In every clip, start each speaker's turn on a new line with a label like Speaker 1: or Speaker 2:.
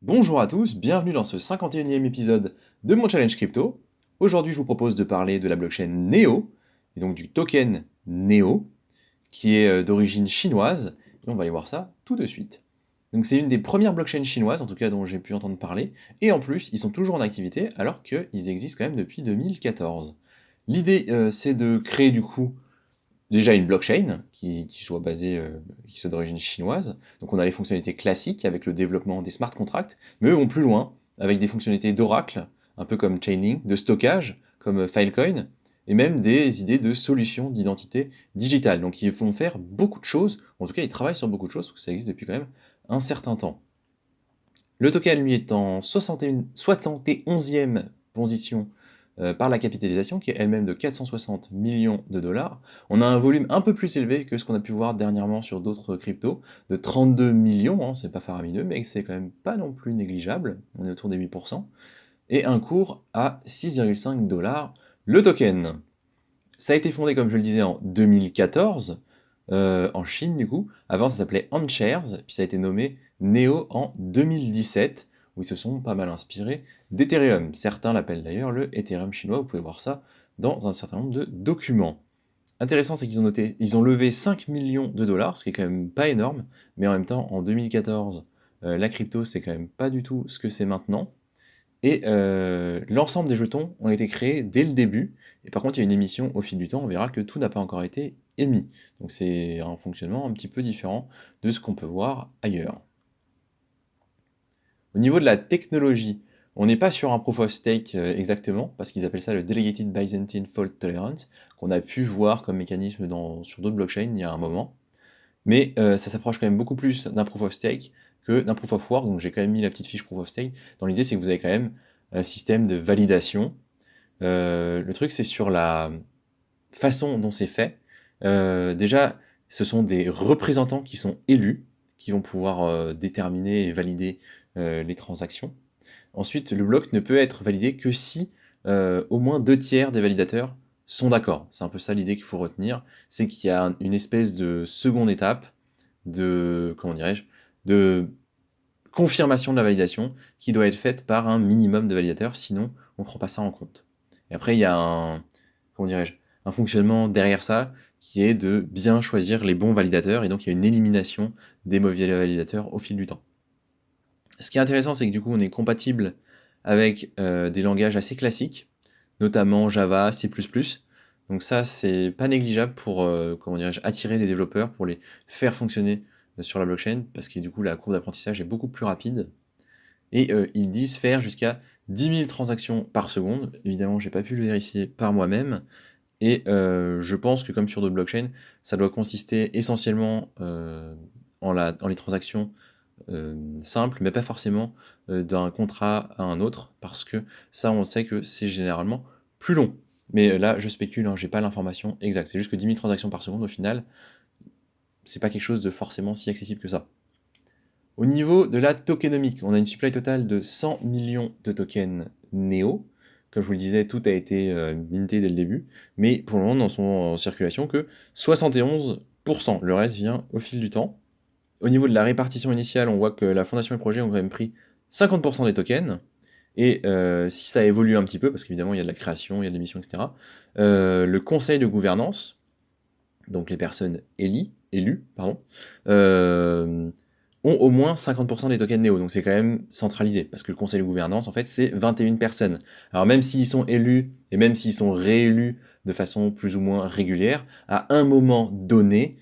Speaker 1: Bonjour à tous, bienvenue dans ce 51e épisode de mon challenge crypto. Aujourd'hui, je vous propose de parler de la blockchain Neo, et donc du token Neo, qui est d'origine chinoise, et on va aller voir ça tout de suite. Donc c'est une des premières blockchains chinoises, en tout cas dont j'ai pu entendre parler, et en plus, ils sont toujours en activité, alors qu'ils existent quand même depuis 2014. L'idée, c'est de créer du coup déjà une blockchain qui soit basée, qui soit d'origine chinoise. Donc on a les fonctionnalités classiques avec le développement des smart contracts, mais eux vont plus loin avec des fonctionnalités d'Oracle, un peu comme Chainlink, de stockage, comme Filecoin, et même des idées de solutions d'identité digitale. Donc ils vont faire beaucoup de choses, en tout cas ils travaillent sur beaucoup de choses, parce que ça existe depuis quand même un certain temps. Le token, lui, est en 71e position par la capitalisation, qui est elle-même de 460 millions de dollars. On a un volume un peu plus élevé que ce qu'on a pu voir dernièrement sur d'autres cryptos, de 32 millions, hein, c'est pas faramineux, mais c'est quand même pas non plus négligeable, on est autour des 8%, et un cours à 6,5 dollars le token. Ça a été fondé, comme je le disais, en 2014, en Chine du coup. Avant, ça s'appelait Anshares, puis ça a été nommé Neo en 2017, où ils se sont pas mal inspirés d'Ethereum. Certains l'appellent d'ailleurs le Ethereum chinois, vous pouvez voir ça dans un certain nombre de documents. Intéressant, c'est ils ont levé 5 millions de dollars, ce qui est quand même pas énorme, mais en même temps, en 2014, la crypto, c'est quand même pas du tout ce que c'est maintenant. Et l'ensemble des jetons ont été créés dès le début. Et par contre, il y a une émission au fil du temps, on verra que tout n'a pas encore été émis. Donc c'est un fonctionnement un petit peu différent de ce qu'on peut voir ailleurs. Au niveau de la technologie, on n'est pas sur un proof of stake exactement, parce qu'ils appellent ça le Delegated Byzantine Fault Tolerance, qu'on a pu voir comme mécanisme sur d'autres blockchains il y a un moment. Mais ça s'approche quand même beaucoup plus d'un proof of stake que d'un proof of work, donc j'ai quand même mis la petite fiche proof of stake. Dans l'idée, c'est que vous avez quand même un système de validation. Le truc, c'est sur la façon dont c'est fait. Déjà, ce sont des représentants qui sont élus, qui vont pouvoir déterminer et valider les transactions. Ensuite, le bloc ne peut être validé que si au moins 2 tiers des validateurs sont d'accord. C'est un peu ça l'idée qu'il faut retenir, c'est qu'il y a une espèce de seconde étape de, comment dirais-je, de confirmation de la validation qui doit être faite par un minimum de validateurs, sinon on ne prend pas ça en compte. Et après, il y a comment dirais-je, un fonctionnement derrière ça qui est de bien choisir les bons validateurs, et donc il y a une élimination des mauvais validateurs au fil du temps. Ce qui est intéressant, c'est que du coup, on est compatible avec des langages assez classiques, notamment Java, C++. Donc ça, c'est pas négligeable pour comment dirais-je, attirer des développeurs, pour les faire fonctionner sur la blockchain, parce que du coup, la courbe d'apprentissage est beaucoup plus rapide. Et ils disent faire jusqu'à 10 000 transactions par seconde. Évidemment, j'ai pas pu le vérifier par moi-même. Et je pense que comme sur d'autres blockchains, ça doit consister essentiellement en les transactions simple, mais pas forcément d'un contrat à un autre, parce que ça, on sait que c'est généralement plus long. Mais là, je spécule, hein, j'ai pas l'information exacte. C'est juste que 10 000 transactions par seconde, au final, c'est pas quelque chose de forcément si accessible que ça. Au niveau de la tokenomique, on a une supply totale de 100 millions de tokens Neo. Comme je vous le disais, tout a été minté dès le début, mais pour le moment, n'en sont en circulation que 71%. Le reste vient au fil du temps. Au niveau de la répartition initiale, on voit que la fondation et le projet ont quand même pris 50% des tokens. Et si ça évolue un petit peu, parce qu'évidemment il y a de la création, il y a de l'émission, etc., le conseil de gouvernance, donc les personnes élues, pardon, ont au moins 50% des tokens Néo. Donc c'est quand même centralisé, parce que le conseil de gouvernance, en fait, c'est 21 personnes. Alors même s'ils sont élus, et même s'ils sont réélus de façon plus ou moins régulière, à un moment donné,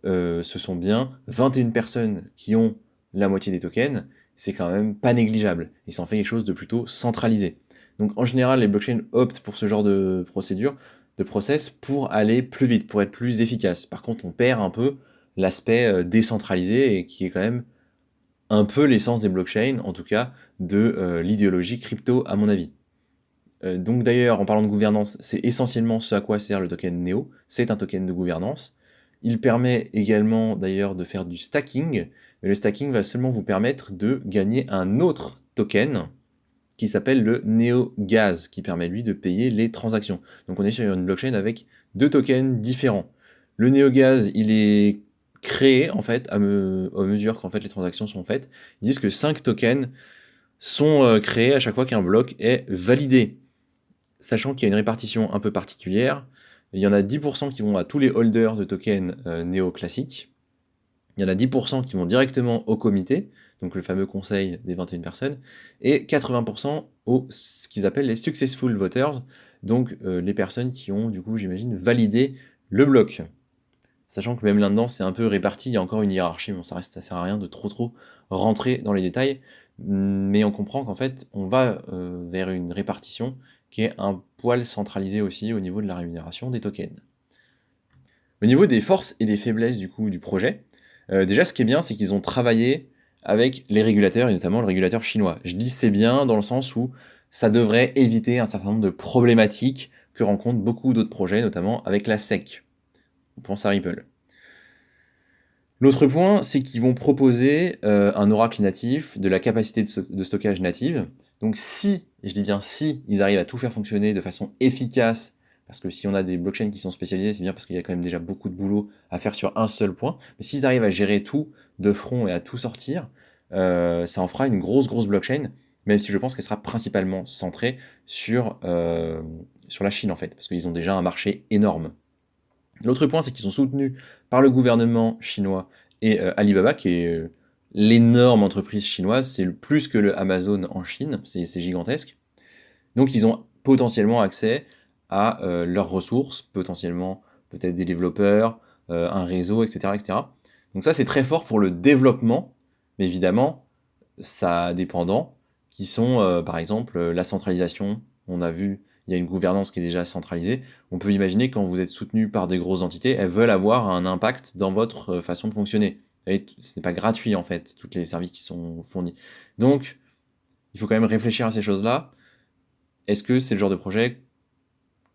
Speaker 1: ce sont bien 21 personnes qui ont la moitié des tokens, c'est quand même pas négligeable. Et ça en fait quelque chose de plutôt centralisé. Donc en général, les blockchains optent pour ce genre de procédure, de process, pour aller plus vite, pour être plus efficace. Par contre, on perd un peu l'aspect décentralisé, et qui est quand même un peu l'essence des blockchains, en tout cas de l'idéologie crypto à mon avis. Donc d'ailleurs, en parlant de gouvernance, c'est essentiellement ce à quoi sert le token Neo, c'est un token de gouvernance. Il permet également d'ailleurs de faire du stacking, mais le stacking va seulement vous permettre de gagner un autre token qui s'appelle le NeoGaz, qui permet lui de payer les transactions. Donc on est sur une blockchain avec deux tokens différents. Le NeoGaz, il est créé en fait à mesure qu'en fait les transactions sont faites. Ils disent que 5 tokens sont créés à chaque fois qu'un bloc est validé. Sachant qu'il y a une répartition un peu particulière, il y en a 10% qui vont à tous les holders de tokens Neo classiques, il y en a 10% qui vont directement au comité, donc le fameux conseil des 21 personnes, et 80% aux ce qu'ils appellent les successful voters, donc les personnes qui ont, du coup, j'imagine, validé le bloc. Sachant que même là-dedans, c'est un peu réparti, il y a encore une hiérarchie, bon, ça sert à rien de trop rentrer dans les détails, mais on comprend qu'en fait, on va vers une répartition qui est un poil centralisée aussi au niveau de la rémunération des tokens. Au niveau des forces et des faiblesses du coup du projet, déjà ce qui est bien, c'est qu'ils ont travaillé avec les régulateurs et notamment le régulateur chinois. Je dis c'est bien dans le sens où ça devrait éviter un certain nombre de problématiques que rencontrent beaucoup d'autres projets, notamment avec la SEC. On pense à Ripple. L'autre point, c'est qu'ils vont proposer un oracle natif, de la capacité de stockage native. Donc si, et je dis bien si, ils arrivent à tout faire fonctionner de façon efficace, parce que si on a des blockchains qui sont spécialisées, c'est bien parce qu'il y a quand même déjà beaucoup de boulot à faire sur un seul point. Mais s'ils arrivent à gérer tout de front et à tout sortir, ça en fera une grosse blockchain, même si je pense qu'elle sera principalement centrée sur la Chine en fait, parce qu'ils ont déjà un marché énorme. L'autre point, c'est qu'ils sont soutenus par le gouvernement chinois et Alibaba, qui est l'énorme entreprise chinoise, c'est plus que le Amazon en Chine, c'est gigantesque. Donc ils ont potentiellement accès à leurs ressources, potentiellement peut-être des développeurs, un réseau, etc., etc. Donc ça, c'est très fort pour le développement, mais évidemment, ça a des pendants qui sont, par exemple, la centralisation. On a vu, il y a une gouvernance qui est déjà centralisée. On peut imaginer quand vous êtes soutenu par des grosses entités, elles veulent avoir un impact dans votre façon de fonctionner. Et ce n'est pas gratuit, en fait, tous les services qui sont fournis. Donc, il faut quand même réfléchir à ces choses-là. Est-ce que c'est le genre de projet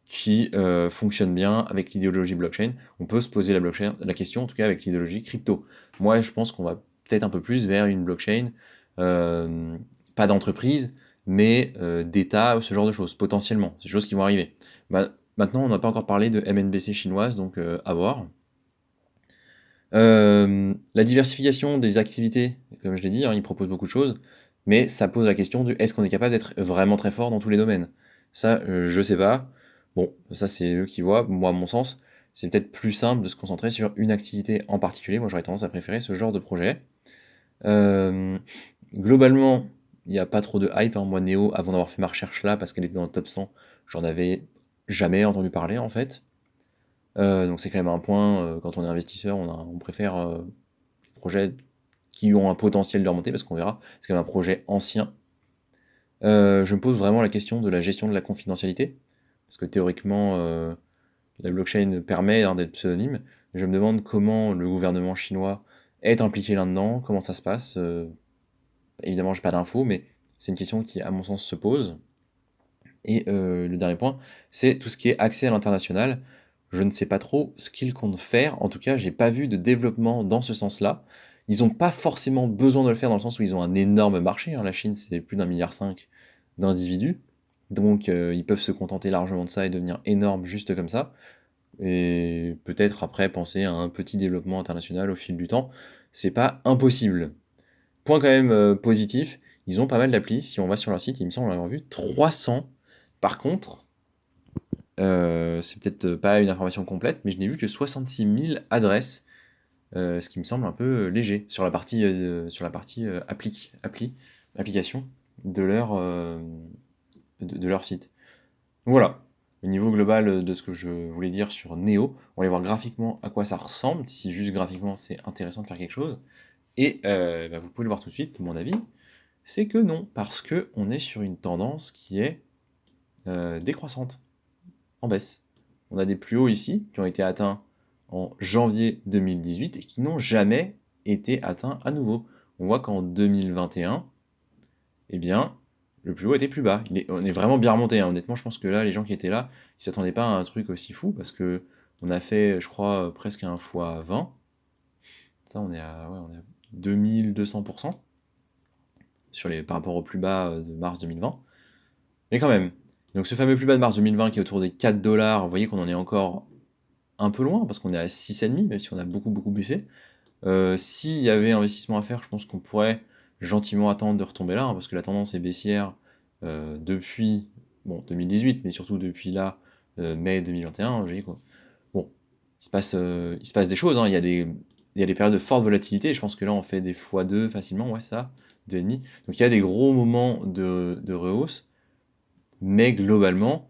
Speaker 1: qui fonctionne bien avec l'idéologie blockchain? On peut se poser la question, en tout cas avec l'idéologie crypto. Moi, je pense qu'on va peut-être un peu plus vers une blockchain, pas d'entreprise, mais d'État, ce genre de choses, potentiellement. C'est des choses qui vont arriver. Maintenant, on n'a pas encore parlé de MNBC chinoise, donc à voir. La diversification des activités, comme je l'ai dit, hein, ils proposent beaucoup de choses, mais ça pose la question du est-ce qu'on est capable d'être vraiment très fort dans tous les domaines? Ça, je sais pas. Bon, ça c'est eux qui voient. Moi, à mon sens, c'est peut-être plus simple de se concentrer sur une activité en particulier. Moi, j'aurais tendance à préférer ce genre de projet. Euh, Globalement, il n'y a pas trop de hype, hein. Moi, Neo, avant d'avoir fait ma recherche là, parce qu'elle était dans le top 100, j'en avais jamais entendu parler en fait. Donc c'est quand même un point, quand on est investisseur, on préfère les projets qui ont un potentiel de remonter, parce qu'on verra, c'est quand même un projet ancien. Je me pose vraiment la question de la gestion de la confidentialité, parce que théoriquement, la blockchain permet hein, d'être pseudonyme. Je me demande comment le gouvernement chinois est impliqué là-dedans, comment ça se passe. Évidemment, j'ai pas d'infos, mais c'est une question qui, à mon sens, se pose. Et le dernier point, c'est tout ce qui est accès à l'international. Je ne sais pas trop ce qu'ils comptent faire. En tout cas, j'ai pas vu de développement dans ce sens-là. Ils n'ont pas forcément besoin de le faire dans le sens où ils ont un énorme marché, hein. La Chine, c'est plus d'1,5 milliard d'individus. Donc, ils peuvent se contenter largement de ça et devenir énormes juste comme ça. Et peut-être après penser à un petit développement international au fil du temps. C'est pas impossible. Point quand même positif, ils ont pas mal d'applis. Si on va sur leur site, il me semble en avoir vu 300. Par contre, c'est peut-être pas une information complète, mais je n'ai vu que 66 000 adresses, ce qui me semble un peu léger sur la partie, application de leur site. Donc voilà, le niveau global de ce que je voulais dire sur Neo. On va aller voir graphiquement à quoi ça ressemble, si juste graphiquement c'est intéressant de faire quelque chose. Et vous pouvez le voir tout de suite, mon avis, c'est que non, parce que on est sur une tendance qui est décroissante, en baisse. On a des plus hauts ici qui ont été atteints en janvier 2018 et qui n'ont jamais été atteints à nouveau. On voit qu'en 2021, eh bien, le plus haut était plus bas. On est vraiment bien remonté, hein. Honnêtement, je pense que là, les gens qui étaient là, ils s'attendaient pas à un truc aussi fou parce que on a fait, je crois, presque un fois 20. Ça, on est à 2200% par rapport au plus bas de mars 2020. Mais quand même. Donc ce fameux plus bas de mars 2020 qui est autour des 4 dollars, vous voyez qu'on en est encore un peu loin parce qu'on est à 6,5, même si on a beaucoup baissé. S'il y avait investissement à faire, je pense qu'on pourrait gentiment attendre de retomber là, hein, parce que la tendance est baissière depuis 2018, mais surtout depuis là, mai 2021. Je dis quoi. Bon, il se passe des choses, hein, il y a des périodes de forte volatilité, je pense que là on fait des x2 facilement, ouais, ça, 2,5. Donc il y a des gros moments de rehausse, mais globalement,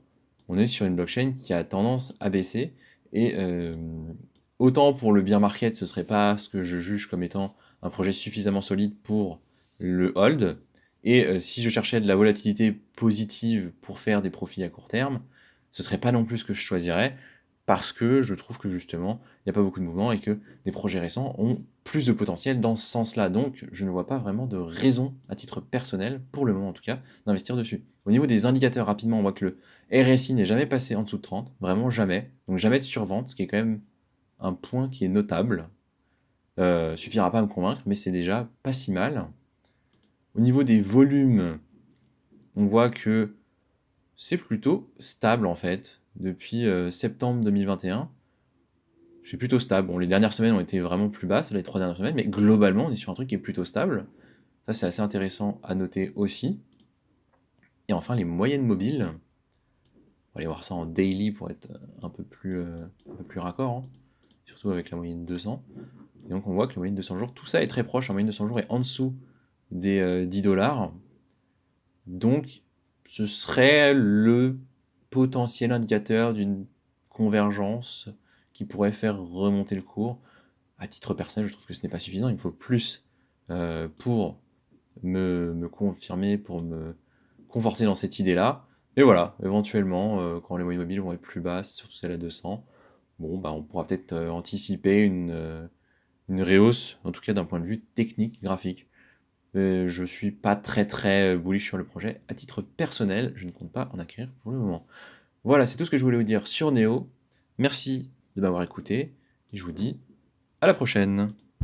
Speaker 1: on est sur une blockchain qui a tendance à baisser. Et autant pour le bear market, ce serait pas ce que je juge comme étant un projet suffisamment solide pour le hold. Et si je cherchais de la volatilité positive pour faire des profits à court terme, ce serait pas non plus ce que je choisirais, parce que je trouve que justement, il n'y a pas beaucoup de mouvements et que des projets récents ont plus de potentiel dans ce sens-là. Donc, je ne vois pas vraiment de raison, à titre personnel, pour le moment en tout cas, d'investir dessus. Au niveau des indicateurs, rapidement, on voit que le RSI n'est jamais passé en dessous de 30, vraiment jamais. Donc jamais de survente, ce qui est quand même un point qui est notable. Suffira pas à me convaincre, mais c'est déjà pas si mal. Au niveau des volumes, on voit que c'est plutôt stable en fait. Depuis septembre 2021, c'est plutôt stable. Bon, les dernières semaines ont été vraiment plus basses, les 3 dernières semaines, mais globalement, on est sur un truc qui est plutôt stable. Ça, c'est assez intéressant à noter aussi. Et enfin, les moyennes mobiles. On va aller voir ça en daily pour être un peu plus raccord, hein, surtout avec la moyenne 200. Et donc, on voit que la moyenne 200 jours, tout ça est très proche. La moyenne 200 jours est en dessous des 10 dollars. Donc, ce serait le potentiel indicateur d'une convergence qui pourrait faire remonter le cours. À titre personnel, je trouve que ce n'est pas suffisant. Il me faut plus pour me confirmer, pour me conforter dans cette idée-là. Et voilà, éventuellement, quand les moyennes mobiles vont être plus basses, surtout celles à 200, bon, bah, on pourra peut-être anticiper une rehausse, en tout cas d'un point de vue technique, graphique. Je suis pas très très bullish sur le projet. À titre personnel, je ne compte pas en acquérir pour le moment. Voilà, c'est tout ce que je voulais vous dire sur Neo. Merci de m'avoir écouté et je vous dis à la prochaine.